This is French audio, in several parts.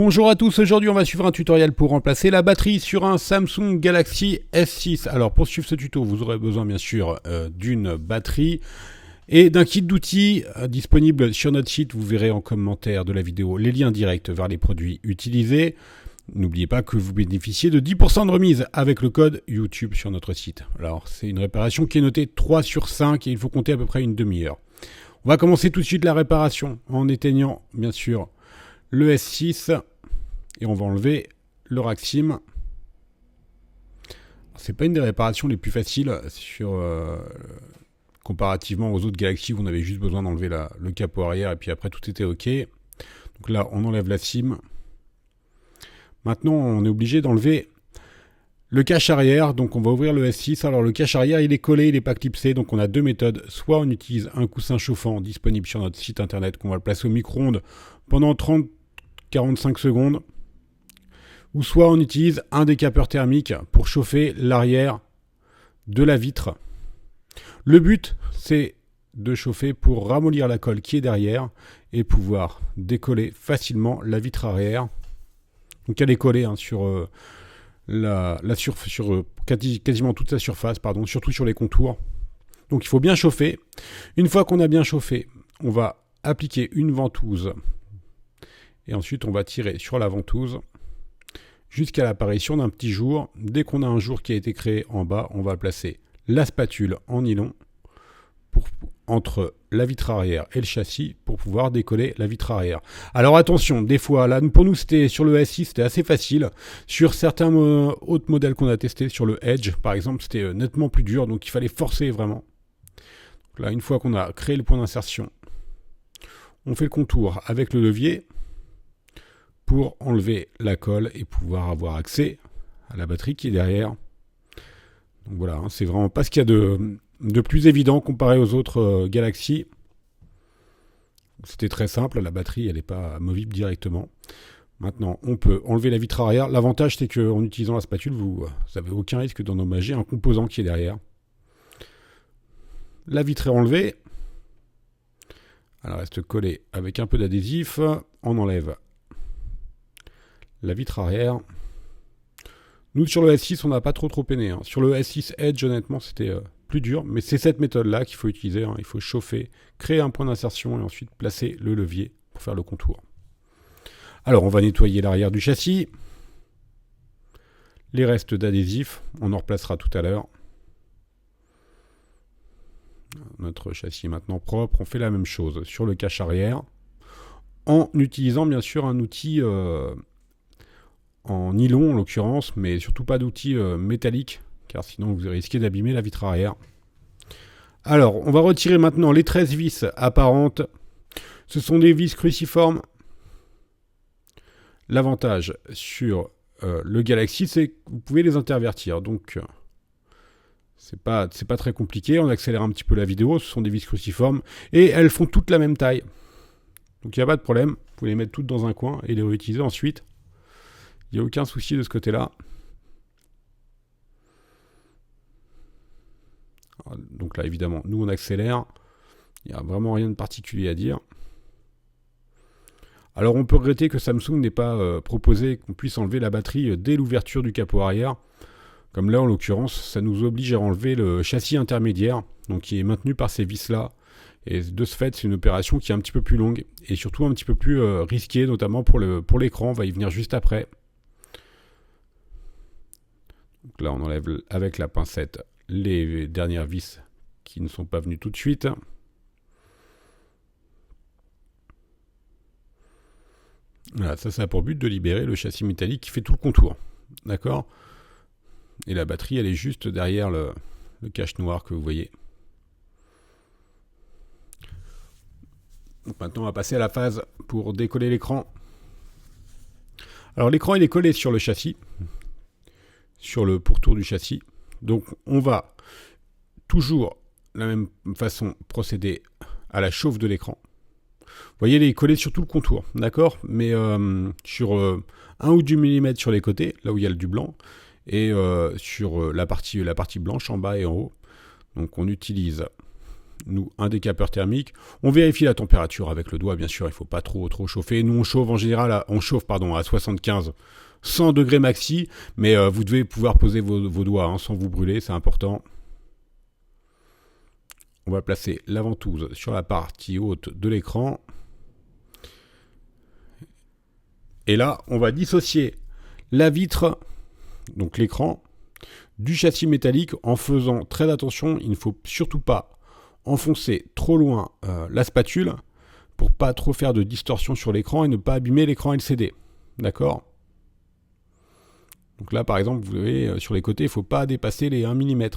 Bonjour à tous, aujourd'hui on va suivre un tutoriel pour remplacer la batterie sur un Samsung Galaxy S6. Alors pour suivre ce tuto, vous aurez besoin bien sûr d'une batterie et d'un kit d'outils disponible sur notre site. Vous verrez en commentaire de la vidéo les liens directs vers les produits utilisés. N'oubliez pas que vous bénéficiez de 10% de remise avec le code YouTube sur notre site. Alors c'est une réparation qui est notée 3 sur 5 et il faut compter à peu près une demi-heure. On va commencer tout de suite la réparation en éteignant bien sûr le S6 et on va enlever le rack SIM. C'est pas une des réparations les plus faciles comparativement aux autres Galaxy où on avait juste besoin d'enlever le capot arrière et puis après tout était ok. Donc là on enlève la SIM. Maintenant on est obligé d'enlever le cache arrière, donc on va ouvrir le S6. Alors le cache arrière il est collé, il n'est pas clipsé, donc on a deux méthodes. Soit on utilise un coussin chauffant disponible sur notre site internet qu'on va le placer au micro-ondes pendant 30-45 secondes, ou soit on utilise un décapeur thermique pour chauffer l'arrière de la vitre. Le but c'est de chauffer pour ramollir la colle qui est derrière et pouvoir décoller facilement la vitre arrière. Donc elle est collée sur quasiment toute sa surface, surtout sur les contours. Donc il faut bien chauffer. Une fois qu'on a bien chauffé, on va appliquer une ventouse et ensuite on va tirer sur la ventouse jusqu'à l'apparition d'un petit jour. Dès qu'on a un jour qui a été créé en bas, on va placer la spatule en nylon entre la vitre arrière et le châssis pour pouvoir décoller la vitre arrière. Alors attention, des fois, là pour nous c'était sur le S6, c'était assez facile. Sur certains autres modèles qu'on a testés, sur le Edge par exemple, c'était nettement plus dur, donc il fallait forcer vraiment. Donc là, une fois qu'on a créé le point d'insertion, on fait le contour avec le levier pour enlever la colle et pouvoir avoir accès à la batterie qui est derrière. Donc voilà, c'est vraiment pas ce qu'il y a de plus évident comparé aux autres Galaxy. C'était très simple, la batterie elle n'est pas amovible directement. Maintenant, on peut enlever la vitre arrière. L'avantage c'est qu'en utilisant la spatule, vous n'avez aucun risque d'endommager un composant qui est derrière. La vitre est enlevée. Elle reste collée avec un peu d'adhésif. On enlève la vitre arrière. Nous sur le S6 on n'a pas trop peiné. Sur le S6 Edge honnêtement c'était plus dur, mais c'est cette méthode là qu'il faut utiliser. Il faut chauffer, créer un point d'insertion et ensuite placer le levier pour faire le contour. Alors on va nettoyer l'arrière du châssis. Les restes d'adhésif, on en replacera tout à l'heure. Notre châssis est maintenant propre. On fait la même chose sur le cache arrière en utilisant bien sûr un outil en nylon en l'occurrence, mais surtout pas d'outil métallique, car sinon vous risquez d'abîmer la vitre arrière. Alors, on va retirer maintenant les 13 vis apparentes. Ce sont des vis cruciformes. L'avantage sur le Galaxy, c'est que vous pouvez les intervertir. Donc, c'est pas très compliqué. On accélère un petit peu la vidéo. Ce sont des vis cruciformes et elles font toutes la même taille. Donc, il n'y a pas de problème. Vous pouvez les mettre toutes dans un coin et les réutiliser ensuite. Il n'y a aucun souci de ce côté-là. Donc là, évidemment, nous, on accélère. Il n'y a vraiment rien de particulier à dire. Alors, on peut regretter que Samsung n'ait pas proposé qu'on puisse enlever la batterie dès l'ouverture du capot arrière. Comme là, en l'occurrence, ça nous oblige à enlever le châssis intermédiaire, donc qui est maintenu par ces vis-là. Et de ce fait, c'est une opération qui est un petit peu plus longue et surtout un petit peu plus risquée, notamment pour l'écran. On va y venir juste après. Donc là, on enlève avec la pincette les dernières vis qui ne sont pas venues tout de suite. Voilà, ça a pour but de libérer le châssis métallique qui fait tout le contour. D'accord ? Et la batterie, elle est juste derrière le cache noir que vous voyez. Donc maintenant, on va passer à la phase pour décoller l'écran. Alors l'écran, il est collé sur le châssis, sur le pourtour du châssis. Donc on va toujours de la même façon procéder à la chauffe de l'écran. Vous voyez, il est collé sur tout le contour, d'accord ? Mais sur 1 ou 2 mm sur les côtés, là où il y a du blanc, et sur la partie blanche en bas et en haut. Donc on utilise nous, un décapeur thermique. On vérifie la température avec le doigt, bien sûr, il ne faut pas trop chauffer. Nous, on chauffe en général à 75, 100 degrés maxi, mais vous devez pouvoir poser vos doigts hein, sans vous brûler, c'est important. On va placer la ventouse sur la partie haute de l'écran. Et là, on va dissocier la vitre, donc l'écran, du châssis métallique en faisant très attention. Il ne faut surtout pas enfoncer trop loin la spatule pour pas trop faire de distorsion sur l'écran et ne pas abîmer l'écran LCD. D'accord ? Donc là, par exemple, vous voyez, sur les côtés, il ne faut pas dépasser les 1 mm.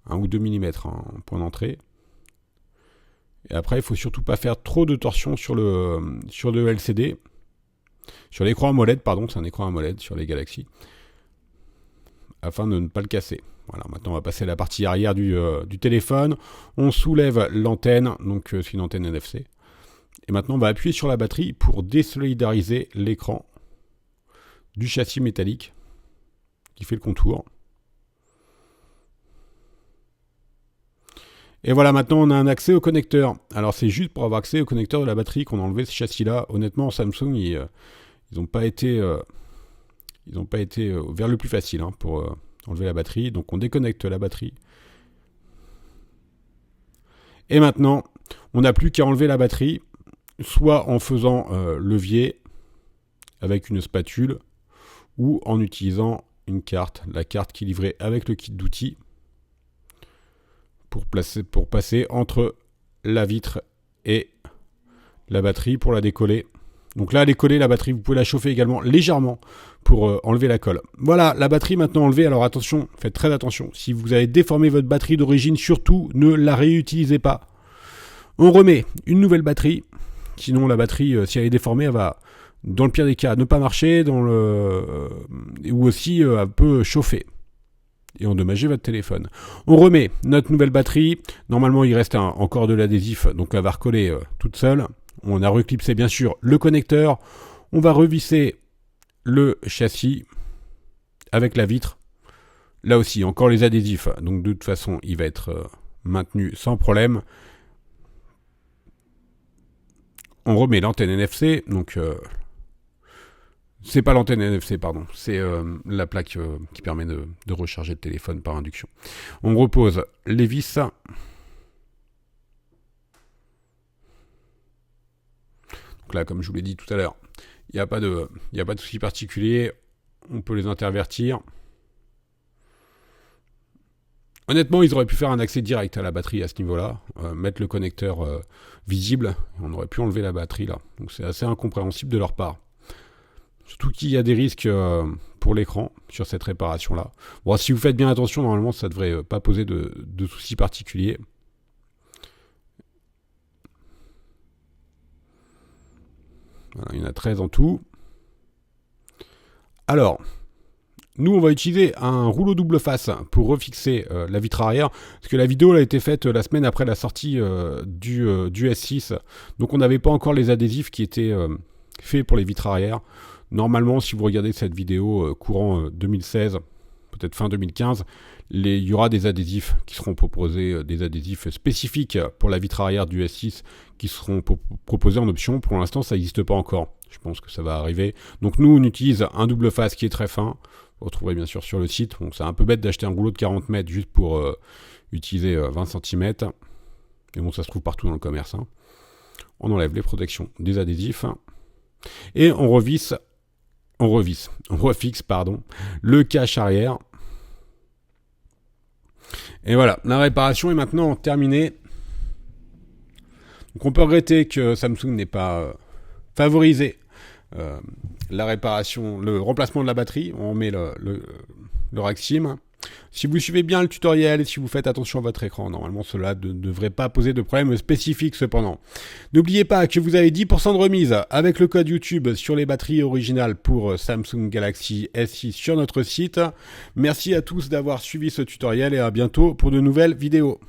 1 ou 2 mm en point d'entrée. Et après, il ne faut surtout pas faire trop de torsion sur le LCD. Sur l'écran AMOLED, pardon, c'est un écran AMOLED sur les Galaxy. Afin de ne pas le casser. Voilà, maintenant on va passer à la partie arrière du téléphone. On soulève l'antenne, donc c'est une antenne NFC. Et maintenant on va appuyer sur la batterie pour désolidariser l'écran du châssis métallique qui fait le contour. Et voilà, maintenant on a un accès au connecteur. Alors c'est juste pour avoir accès au connecteur de la batterie qu'on a enlevé ce châssis-là. Honnêtement, Samsung, ils n'ont pas été vers le plus facile hein, pour enlever la batterie. Donc on déconnecte la batterie. Et maintenant, on n'a plus qu'à enlever la batterie, soit en faisant levier avec une spatule, ou en utilisant une carte, la carte qui est livrée avec le kit d'outils, pour passer entre la vitre et la batterie pour la décoller. Donc là, décoller la batterie, vous pouvez la chauffer également légèrement pour enlever la colle. Voilà, la batterie maintenant enlevée. Alors attention, faites très attention. Si vous avez déformé votre batterie d'origine, surtout ne la réutilisez pas. On remet une nouvelle batterie. Sinon, la batterie, si elle est déformée, elle va, dans le pire des cas, ne pas marcher, ou aussi elle peut chauffer et endommager votre téléphone. On remet notre nouvelle batterie. Normalement, il reste encore de l'adhésif, donc elle va recoller toute seule. On a reclipsé bien sûr le connecteur. On va revisser le châssis avec la vitre. Là aussi, encore les adhésifs. Donc de toute façon, il va être maintenu sans problème. On remet l'antenne NFC. Donc c'est pas l'antenne NFC, pardon. C'est la plaque qui permet de recharger le téléphone par induction. On repose les vis. Donc là, comme je vous l'ai dit tout à l'heure, il n'y a pas de souci particulier. On peut les intervertir. Honnêtement, ils auraient pu faire un accès direct à la batterie à ce niveau-là, mettre le connecteur visible. On aurait pu enlever la batterie là. Donc c'est assez incompréhensible de leur part. Surtout qu'il y a des risques pour l'écran sur cette réparation-là. Bon, si vous faites bien attention, normalement, ça ne devrait pas poser de soucis particuliers. Voilà, il y en a 13 en tout. Alors, nous, on va utiliser un rouleau double face pour refixer la vitre arrière, parce que la vidéo a été faite la semaine après la sortie du S6. Donc, on n'avait pas encore les adhésifs qui étaient faits pour les vitres arrière. Normalement, si vous regardez cette vidéo courant 2016, peut-être fin 2015, il y aura des adhésifs qui seront proposés, des adhésifs spécifiques pour la vitre arrière du S6 qui seront proposés en option. Pour l'instant, ça n'existe pas encore. Je pense que ça va arriver. Donc nous, on utilise un double face qui est très fin. Vous retrouverez bien sûr sur le site. Bon, c'est un peu bête d'acheter un rouleau de 40 mètres juste pour utiliser 20 cm. Mais bon, ça se trouve partout dans le commerce. Hein. On enlève les protections des adhésifs. Et on refixe, le cache arrière. Et voilà, la réparation est maintenant terminée. Donc on peut regretter que Samsung n'ait pas favorisé la réparation, le remplacement de la batterie. On met le rack SIM. Si vous suivez bien le tutoriel et si vous faites attention à votre écran, normalement cela ne devrait pas poser de problème spécifique cependant. N'oubliez pas que vous avez 10% de remise avec le code YouTube sur les batteries originales pour Samsung Galaxy S6 sur notre site. Merci à tous d'avoir suivi ce tutoriel et à bientôt pour de nouvelles vidéos.